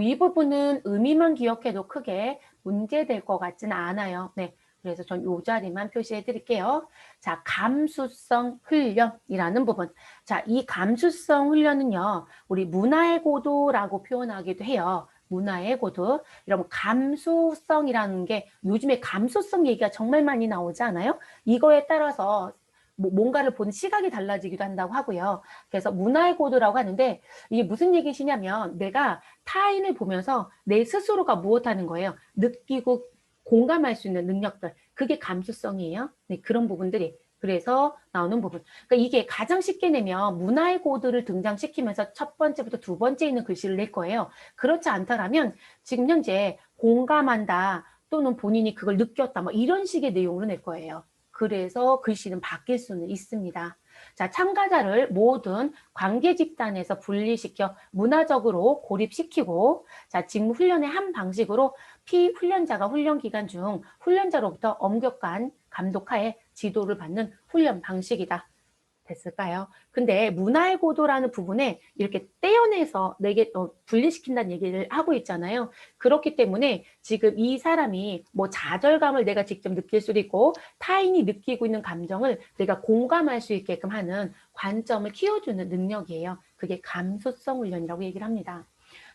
이 부분은 의미만 기억해도 크게 문제될 것 같지는 않아요. 네. 그래서 전 이 자리만 표시해 드릴게요. 자, 감수성 훈련이라는 부분. 자, 이 감수성 훈련은요, 우리 문화의 고도라고 표현하기도 해요. 문화의 고도. 이러면 감수성이라는 게 요즘에 감수성 얘기가 정말 많이 나오지 않아요? 이거에 따라서 뭔가를 보는 시각이 달라지기도 한다고 하고요. 그래서 문화의 고도라고 하는데 이게 무슨 얘기시냐면 내가 타인을 보면서 내 스스로가 무엇하는 거예요. 느끼고 공감할 수 있는 능력들. 그게 감수성이에요. 네, 그런 부분들이. 그래서 나오는 부분. 그러니까 이게 가장 쉽게 내면 문화의 고도를 등장시키면서 첫 번째부터 두 번째 있는 글씨를 낼 거예요. 그렇지 않다라면 지금 현재 공감한다 또는 본인이 그걸 느꼈다 뭐 이런 식의 내용으로 낼 거예요. 그래서 글씨는 바뀔 수는 있습니다. 자, 참가자를 모든 관계 집단에서 분리시켜 문화적으로 고립시키고 자, 직무 훈련의 한 방식으로 피훈련자가 훈련 기간 중 훈련자로부터 엄격한 감독하에 지도를 받는 훈련 방식이다. 됐을까요? 근데 문화의 고도라는 부분에 이렇게 떼어내서 내게 분리시킨다는 얘기를 하고 있잖아요. 그렇기 때문에 지금 이 사람이 뭐 좌절감을 내가 직접 느낄 수도 있고 타인이 느끼고 있는 감정을 내가 공감할 수 있게끔 하는 관점을 키워주는 능력이에요. 그게 감수성 훈련이라고 얘기를 합니다.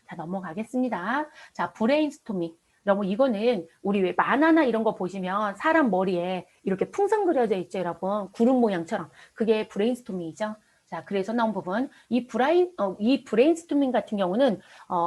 자, 넘어가겠습니다. 자, 브레인스토밍. 여러분, 이거는 우리 왜 만화나 이런 거 보시면 사람 머리에 이렇게 풍선 그려져 있죠, 여러분. 구름 모양처럼. 그게 브레인스토밍이죠. 자, 그래서 나온 부분. 이 브레인스토밍 같은 경우는,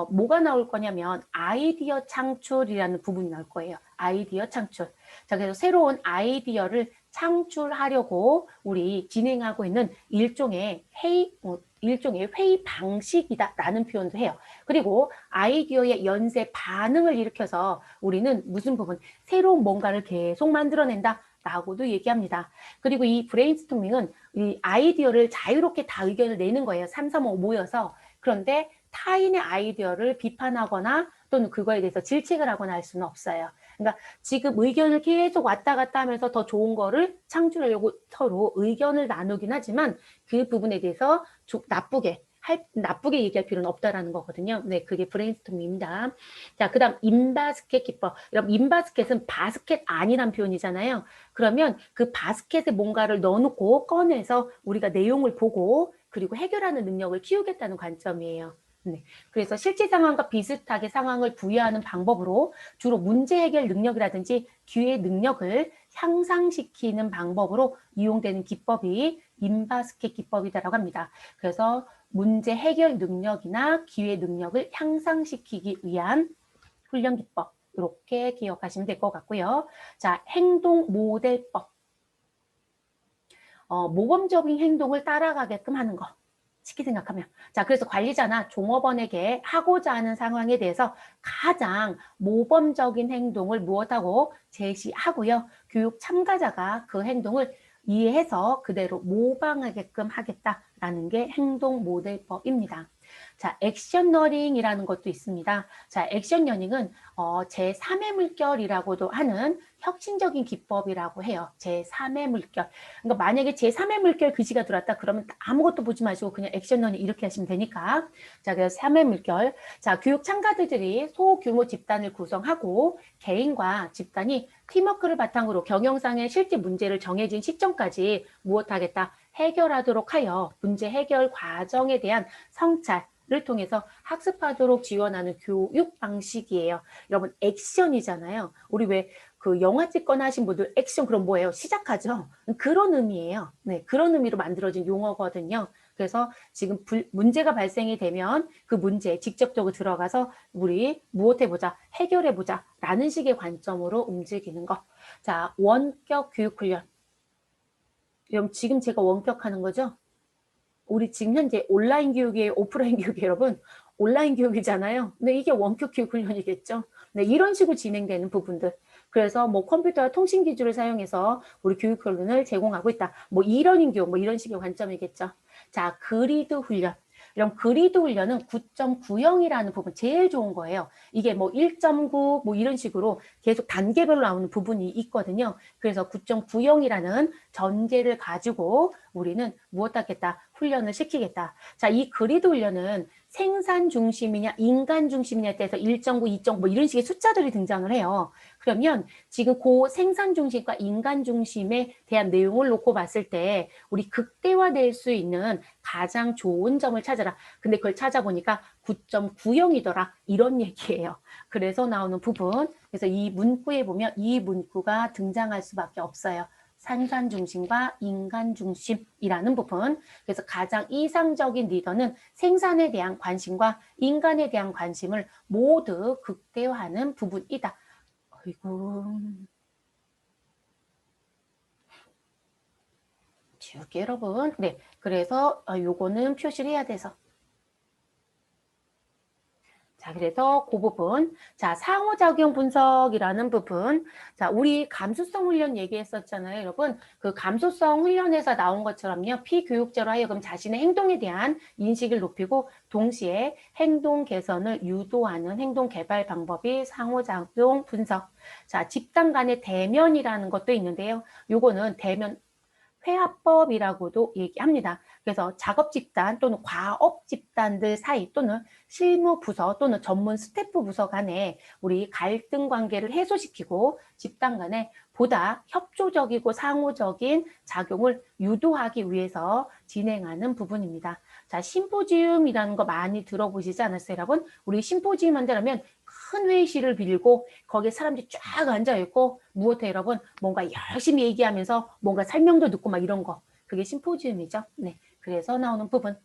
뭐가 나올 거냐면, 아이디어 창출이라는 부분이 나올 거예요. 아이디어 창출. 자, 그래서 새로운 아이디어를 창출하려고 우리 진행하고 있는 일종의 회의 방식이다라는 표현도 해요. 그리고 아이디어의 연쇄 반응을 일으켜서 우리는 무슨 부분, 새로운 뭔가를 계속 만들어낸다. 라고도 얘기합니다. 그리고 이 브레인스토밍은 이 아이디어를 자유롭게 다 의견을 내는 거예요. 3, 3, 5 모여서. 그런데 타인의 아이디어를 비판하거나 또는 그거에 대해서 질책을 하거나 할 수는 없어요. 그러니까 지금 의견을 계속 왔다 갔다 하면서 더 좋은 거를 창출하려고 서로 의견을 나누긴 하지만 그 부분에 대해서 나쁘게 얘기할 필요는 없다라는 거거든요. 네, 그게 브레인스토밍입니다. 자, 그 다음 인바스켓 기법. 여러분, 인바스켓은 바스켓 아니란 표현이잖아요. 그러면 그 바스켓에 뭔가를 넣어놓고 꺼내서 우리가 내용을 보고 그리고 해결하는 능력을 키우겠다는 관점이에요. 네. 그래서 실제 상황과 비슷하게 상황을 부여하는 방법으로 주로 문제 해결 능력이라든지 기회 능력을 향상시키는 방법으로 이용되는 기법이 인바스켓 기법이다라고 합니다. 그래서 문제 해결 능력이나 기회 능력을 향상시키기 위한 훈련 기법 이렇게 기억하시면 될 것 같고요. 자, 행동 모델법. 모범적인 행동을 따라가게끔 하는 거. 쉽게 생각하면. 자, 그래서 관리자나 종업원에게 하고자 하는 상황에 대해서 가장 모범적인 행동을 무엇하고 제시하고요. 교육 참가자가 그 행동을 이해해서 그대로 모방하게끔 하겠다라는 게 행동 모델법입니다. 자, 액션 러닝이라는 것도 있습니다. 자, 액션 러닝은 제3의 물결이라고도 하는 혁신적인 기법이라고 해요. 제3의 물결. 그러니까 만약에 제3의 물결 글씨가 들어왔다 그러면 아무것도 보지 마시고 그냥 액션 러닝 이렇게 하시면 되니까. 자, 그래서 3의 물결. 자, 교육 참가자들이 소규모 집단을 구성하고 개인과 집단이 팀워크를 바탕으로 경영상의 실제 문제를 정해진 시점까지 무엇하겠다 해결하도록 하여 문제 해결 과정에 대한 성찰을 통해서 학습하도록 지원하는 교육 방식이에요. 여러분 액션이잖아요. 우리 왜 그 영화 찍거나 하신 분들 액션 그럼 뭐예요? 시작하죠. 그런 의미예요. 네, 그런 의미로 만들어진 용어거든요. 그래서 지금 문제가 발생이 되면 그 문제에 직접적으로 들어가서 우리 무엇해보자, 해결해보자 라는 식의 관점으로 움직이는 거. 자, 원격 교육훈련. 그럼 지금 제가 원격하는 거죠? 우리 지금 현재 온라인 교육이에요, 오프라인 교육이에요, 여러분? 온라인 교육이잖아요. 네, 이게 원격 교육 훈련이겠죠. 네, 이런 식으로 진행되는 부분들. 그래서 뭐 컴퓨터와 통신 기술을 사용해서 우리 교육 훈련을 제공하고 있다. 뭐 이런 교육, 뭐 이런 식의 관점이겠죠. 자, 그리드 훈련. 이런 그리드 훈련은 9.90이라는 부분 제일 좋은 거예요. 이게 뭐 1.9 뭐 이런 식으로 계속 단계별로 나오는 부분이 있거든요. 그래서 9.90이라는 전제를 가지고 우리는 무엇 하겠다? 훈련을 시키겠다. 자, 이 그리드 훈련은 생산 중심이냐 인간 중심이냐에 따라서 1.9, 2.9 뭐 이런 식의 숫자들이 등장을 해요. 그러면 지금 그 생산 중심과 인간 중심에 대한 내용을 놓고 봤을 때 우리 극대화될 수 있는 가장 좋은 점을 찾아라. 근데 그걸 찾아보니까 9.90이더라. 이런 얘기예요. 그래서 나오는 부분. 그래서 이 문구에 보면 이 문구가 등장할 수밖에 없어요. 생산 중심과 인간 중심이라는 부분. 그래서 가장 이상적인 리더는 생산에 대한 관심과 인간에 대한 관심을 모두 극대화하는 부분이다. 아이고. 지울게 여러분. 네. 그래서 요거는 표시를 해야 돼서. 자, 그래서 그 부분. 자, 상호작용 분석이라는 부분. 자, 우리 감수성 훈련 얘기했었잖아요, 여러분. 그 감수성 훈련에서 나온 것처럼요. 피교육자로 하여금 자신의 행동에 대한 인식을 높이고 동시에 행동 개선을 유도하는 행동 개발 방법이 상호작용 분석. 자, 집단 간의 대면이라는 것도 있는데요. 요거는 대면 회화법이라고도 얘기합니다. 그래서 작업 집단 또는 과업 집단들 사이 또는 실무 부서 또는 전문 스태프 부서 간에 우리 갈등 관계를 해소시키고 집단 간에 보다 협조적이고 상호적인 작용을 유도하기 위해서 진행하는 부분입니다. 자, 심포지움이라는 거 많이 들어보시지 않았어요, 여러분? 우리 심포지움 한다면 큰 회의실을 빌고 거기에 사람들이 쫙 앉아있고 무엇해 여러분? 뭔가 열심히 얘기하면서 뭔가 설명도 듣고 막 이런 거. 그게 심포지움이죠. 네, 그래서 나오는 부분.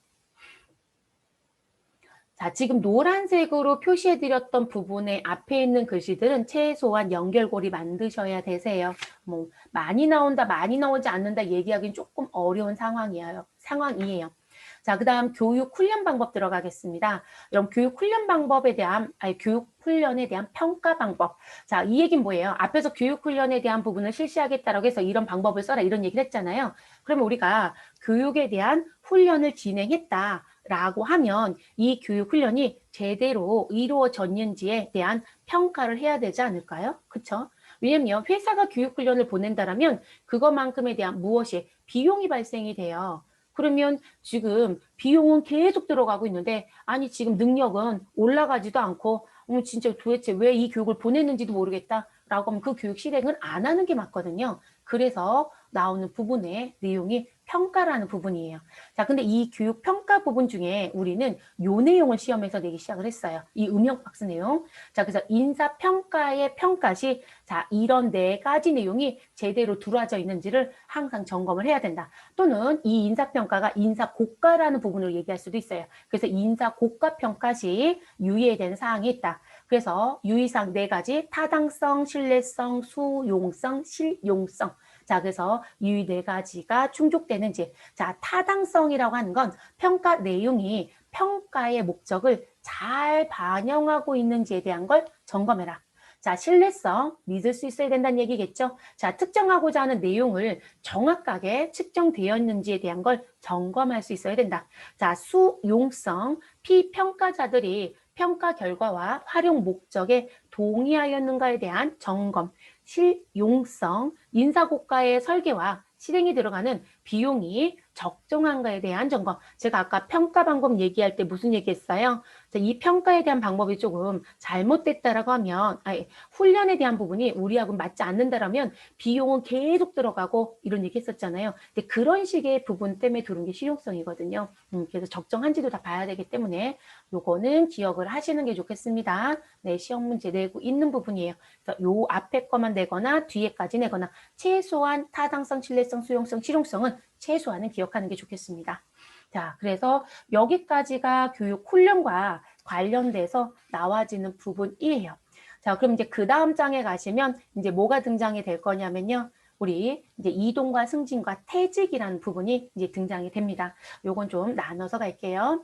자, 지금 노란색으로 표시해드렸던 부분의 앞에 있는 글씨들은 최소한 연결고리 만드셔야 되세요. 뭐 많이 나온다, 많이 나오지 않는다 얘기하기는 조금 어려운 상황이에요. 자, 그 다음 교육 훈련 방법 들어가겠습니다. 이런 교육 훈련 방법에 대한, 교육 훈련에 대한 평가 방법. 자, 이 얘기는 뭐예요? 앞에서 교육 훈련에 대한 부분을 실시하겠다라고 해서 이런 방법을 써라 이런 얘기를 했잖아요. 그러면 우리가 교육에 대한 훈련을 진행했다. 라고 하면 이 교육 훈련이 제대로 이루어졌는지에 대한 평가를 해야 되지 않을까요? 그쵸? 왜냐면 회사가 교육 훈련을 보낸다라면 그것만큼에 대한 무엇이 비용이 발생이 돼요. 그러면 지금 비용은 계속 들어가고 있는데 아니 지금 능력은 올라가지도 않고 진짜 도대체 왜 이 교육을 보냈는지도 모르겠다 라고 하면 그 교육 실행을 안 하는 게 맞거든요. 그래서 나오는 부분의 내용이 평가라는 부분이에요. 자, 근데 이 교육 평가 부분 중에 우리는 요 내용을 시험에서 내기 시작을 했어요. 이 음역 박스 내용. 자, 그래서 인사평가의 평가 시, 자, 이런 4가지 내용이 제대로 들어와져 있는지를 항상 점검을 해야 된다. 또는 이 인사평가가 인사고가라는 부분을 얘기할 수도 있어요. 그래서 인사고가 평가 시 유의해야 되는 사항이 있다. 그래서 유의사항 4가지, 타당성, 신뢰성, 수용성, 실용성. 자, 그래서 이 4가지가 충족되는지. 자, 타당성이라고 하는 건 평가 내용이 평가의 목적을 잘 반영하고 있는지에 대한 걸 점검해라. 자, 신뢰성, 믿을 수 있어야 된다는 얘기겠죠. 자, 특정하고자 하는 내용을 정확하게 측정되었는지에 대한 걸 점검할 수 있어야 된다. 자, 수용성, 피평가자들이 평가 결과와 활용 목적에 동의하였는가에 대한 점검, 실용성, 인사고과의 설계와 실행이 들어가는 비용이 적정한가에 대한 점검. 제가 아까 평가 방법 얘기할 때 무슨 얘기했어요? 이 평가에 대한 방법이 조금 잘못됐다라고 하면, 훈련에 대한 부분이 우리하고 맞지 않는다라면 비용은 계속 들어가고 이런 얘기 했었잖아요. 근데 그런 식의 부분 때문에 들어온 게 실용성이거든요. 그래서 적정한지도 다 봐야 되기 때문에 요거는 기억을 하시는 게 좋겠습니다. 네, 시험 문제 내고 있는 부분이에요. 그래서 요 앞에 거만 내거나 뒤에까지 내거나 최소한 타당성, 신뢰성, 수용성, 실용성은 최소한은 기억하는 게 좋겠습니다. 자, 그래서 여기까지가 교육 훈련과 관련돼서 나와지는 부분이에요. 자, 그럼 이제 그 다음 장에 가시면 이제 뭐가 등장이 될 거냐면요. 우리 이제 이동과 승진과 퇴직이라는 부분이 이제 등장이 됩니다. 요건 좀 나눠서 갈게요.